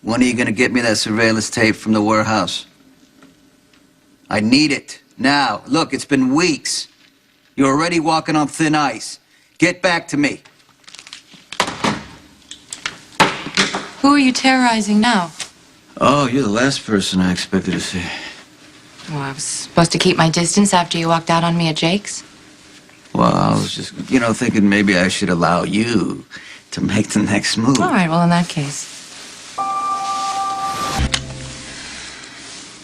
When are you going to get me that surveillance tape from the warehouse? I need it now. Look, it's been weeks. You're already walking on thin ice. Get back to me. Who are you terrorizing now? Oh, you're the last person I expected to see. Well, I was supposed to keep my distance after you walked out on me at Jake's. Well, I was just, thinking maybe I should allow you to make the next move. All right, well, in that case.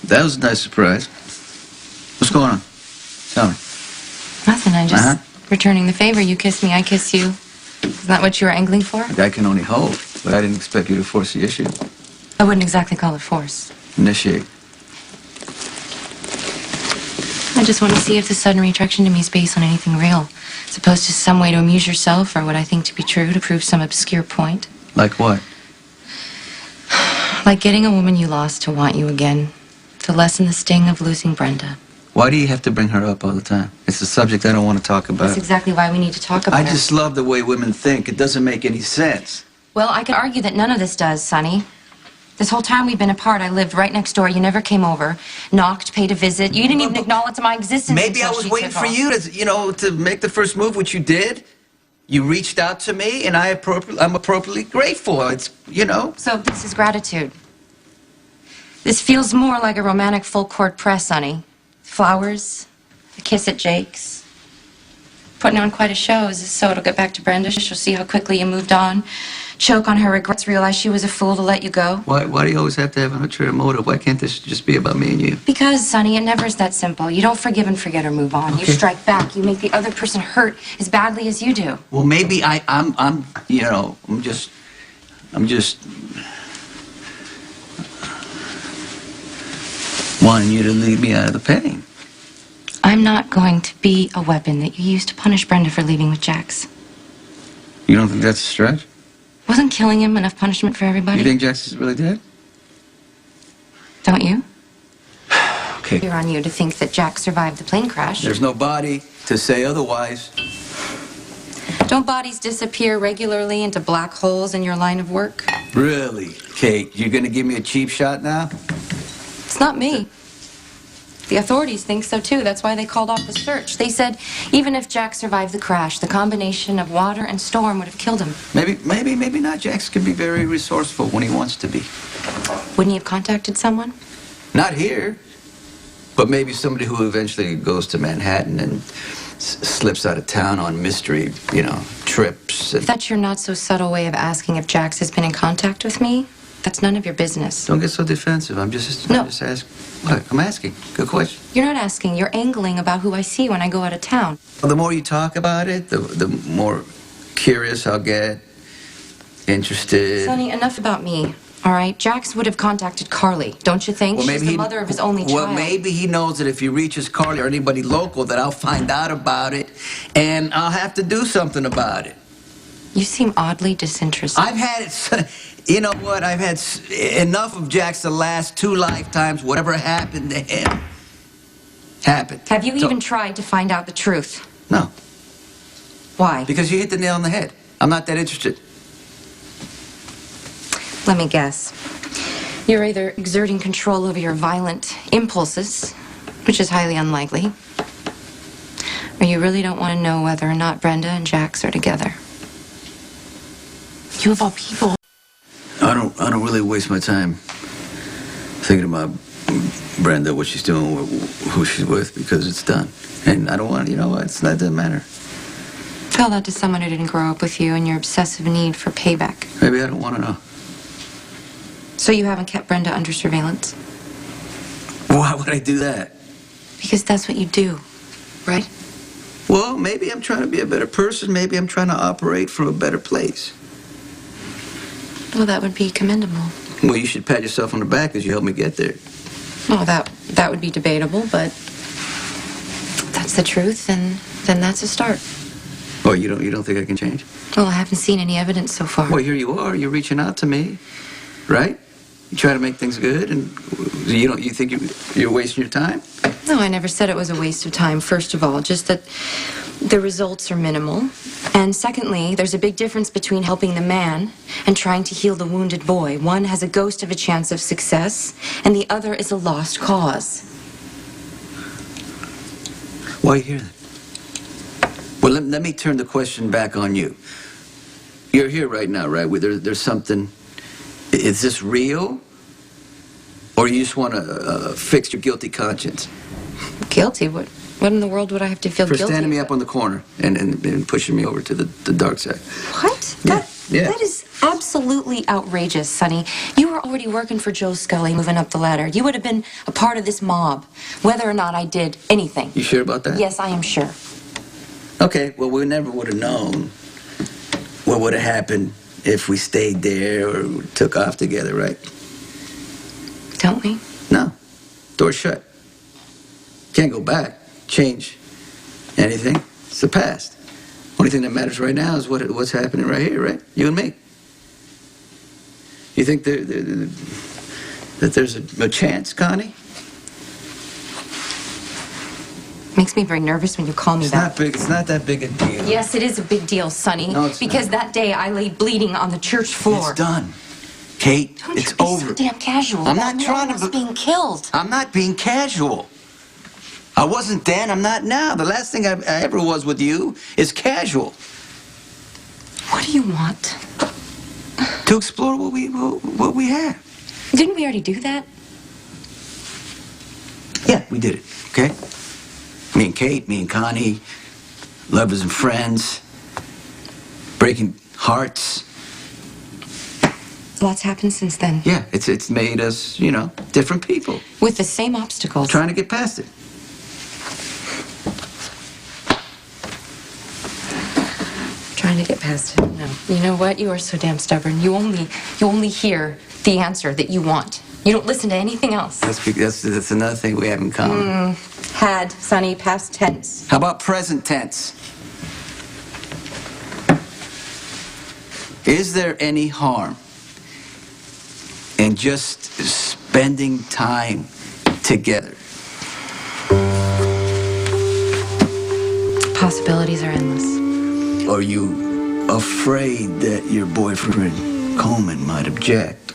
That was a nice surprise. What's going on? Tell me. Nothing, I'm just returning the favor. You kiss me, I kiss you. Isn't that what you were angling for? I can only hope, but I didn't expect you to force the issue. I wouldn't exactly call it force. Initiate. I just want to see if the sudden retraction to me is based on anything real, as opposed to some way to amuse yourself or what I think to be true to prove some obscure point. Like what? Like getting a woman you lost to want you again, to lessen the sting of losing Brenda. Why do you have to bring her up all the time? It's a subject I don't want to talk about. That's exactly why we need to talk about it. I just love the way women think. It doesn't make any sense. Well, I could argue that none of this does, Sonny. This whole time we've been apart, I lived right next door. You never came over, knocked, paid a visit. You didn't even acknowledge my existence. Maybe I was waiting for you to, to make the first move, which you did. You reached out to me, and I'm appropriately grateful. It's, So this is gratitude. This feels more like a romantic full-court press, Sonny. Flowers, a kiss at Jake's. Putting on quite a show, is this so it'll get back to Brenda? She'll see how quickly you moved on. Choke on her regrets, realize she was a fool to let you go. Why do you always have to have an ulterior motive? Why can't this just be about me and you? Because, Sonny, it never is that simple. You don't forgive and forget or move on. Okay. You strike back. You make the other person hurt as badly as you do. Well, maybe I'm just wanting you to leave me out of the pain. I'm not going to be a weapon that you used to punish Brenda for leaving with Jax. You don't think that's a stretch? Wasn't killing him enough punishment for everybody? You think Jax is really dead? Don't you? Okay. You're on you to think that Jax survived the plane crash. There's no body to say otherwise. Don't bodies disappear regularly into black holes in your line of work? Really, Kate? You're gonna give me a cheap shot now? It's not me. The authorities think so, too. That's why they called off the search. They said even if Jax survived the crash, the combination of water and storm would have killed him. Maybe not. Jax can be very resourceful when he wants to be. Wouldn't he have contacted someone? Not here. But maybe somebody who eventually goes to Manhattan and slips out of town on mystery, trips. If that's your not-so-subtle way of asking if Jax has been in contact with me, that's none of your business. Don't get so defensive. I'm just asking. What? I'm asking. Good question. You're not asking. You're angling about who I see when I go out of town. Well, the more you talk about it, the more curious I'll get, interested. Sonny, enough about me, all right? Jax would have contacted Carly, don't you think? Well, She's the mother of his only child. Well, maybe he knows that if he reaches Carly or anybody local that I'll find out about it, and I'll have to do something about it. You seem oddly disinterested. I've had it... You know what? I've had enough of Jax the last 2 lifetimes. Whatever happened to him happened. Have you even tried to find out the truth? No. Why? Because you hit the nail on the head. I'm not that interested. Let me guess. You're either exerting control over your violent impulses, which is highly unlikely, or you really don't want to know whether or not Brenda and Jax are together. You of all people. I don't really waste my time thinking about Brenda, what she's doing, who she's with, because it's done. And I don't want, it doesn't matter. Tell that to someone who didn't grow up with you and your obsessive need for payback. Maybe I don't want to know. So you haven't kept Brenda under surveillance? Why would I do that? Because that's what you do, right? Well, maybe I'm trying to be a better person. Maybe I'm trying to operate from a better place. Well, that would be commendable. Well, you should pat yourself on the back because you helped me get there. Well, that would be debatable, but if that's the truth, then that's a start. Oh, you don't think I can change? Well, I haven't seen any evidence so far. Well, here you are. You're reaching out to me, right? You try to make things good, and you think you're wasting your time? No, I never said it was a waste of time, first of all. Just that the results are minimal. And secondly, there's a big difference between helping the man and trying to heal the wounded boy. One has a ghost of a chance of success, and the other is a lost cause. Why you hear that? Well, let me turn the question back on you. You're here right now, right? There's something. Is this real? Or you just want to fix your guilty conscience? Guilty? What in the world would I have to feel guilty for standing me about? up on the corner and pushing me over to the dark side. What? Yeah. That is absolutely outrageous, Sonny. You were already working for Joe Scully, moving up the ladder. You would have been a part of this mob, whether or not I did anything. You sure about that? Yes, I am sure. Okay, well, we never would have known what would have happened if we stayed there or took off together, right? Don't we? No. Door's shut. Can't go back, change anything. It's the past. Only thing that matters right now is what's happening right here, right? You and me. You think that there's a chance, Connie? Makes me very nervous when you call me that. It's not that big a deal. Yes, it is a big deal, Sonny. No, it's because not. that day I lay bleeding on the church floor. It's done. Kate, Don't it's you be over. so damn casual. I'm about not me trying to almost be- being killed. I'm not being casual. I wasn't then, I'm not now. The last thing I ever was with you is casual. What do you want? To explore what we have. Didn't we already do that? Yeah, we did it, okay? Me and Kate, me and Connie, lovers and friends, breaking hearts. Lots happened since then. Yeah, it's made us, different people. With the same obstacles. Trying to get past it. Trying to get past it. No. You know what? You are so damn stubborn. You only hear the answer that you want. You don't listen to anything else. That's another thing we have in common. Had, Sonny, past tense. How about present tense? Is there any harm in just spending time together? Possibilities are endless. Are you afraid that your boyfriend Coleman might object?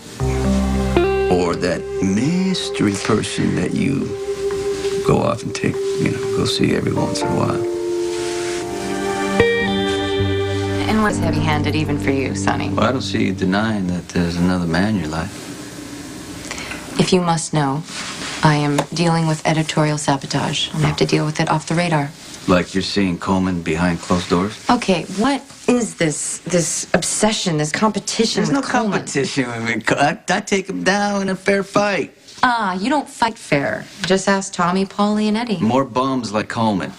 Or that mystery person that you go off and take, go see every once in a while? And what's heavy-handed even for you, Sonny? Well, I don't see you denying that there's another man in your life. If you must know, I am dealing with editorial sabotage. I'm gonna have to deal with it off the radar. Like you're seeing Coleman behind closed doors? Okay, what is this obsession, this competition There's no with Coleman? competition. I take him down in a fair fight. You don't fight fair. Just ask Tommy, Paulie, and Eddie. More bums like Coleman.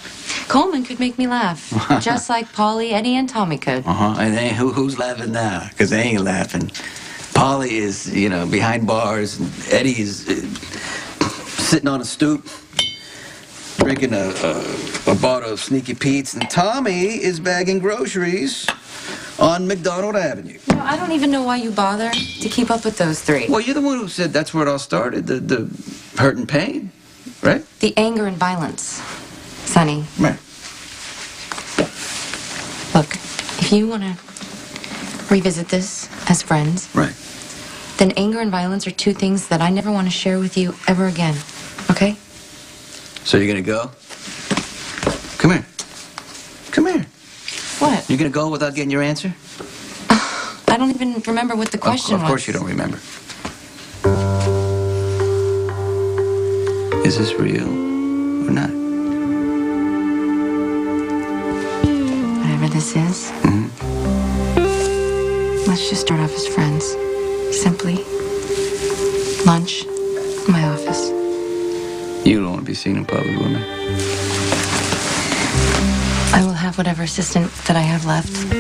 Coleman could make me laugh, just like Paulie, Eddie, and Tommy could. And then who's laughing now? Because they ain't laughing. Polly is, behind bars, and Eddie is sitting on a stoop, drinking a bottle of Sneaky Pete's, and Tommy is bagging groceries on McDonald Avenue. No, I don't even know why you bother to keep up with those three. Well, you're the one who said that's where it all started, the hurt and pain, right? The anger and violence, Sonny. Right. Look, if you want to revisit this as friends, Right. then anger and violence are two things that I never want to share with you ever again, okay? So you're gonna go? Come here. Come here. What? You're gonna go without getting your answer? I don't even remember what the question was. Of course you don't remember. Is this real or not? Whatever this is, let's just start off as friends. Simply. Lunch, my office. You don't want to be seen in public with me. I will have whatever assistant that I have left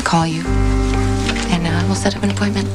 call you, and we'll set up an appointment.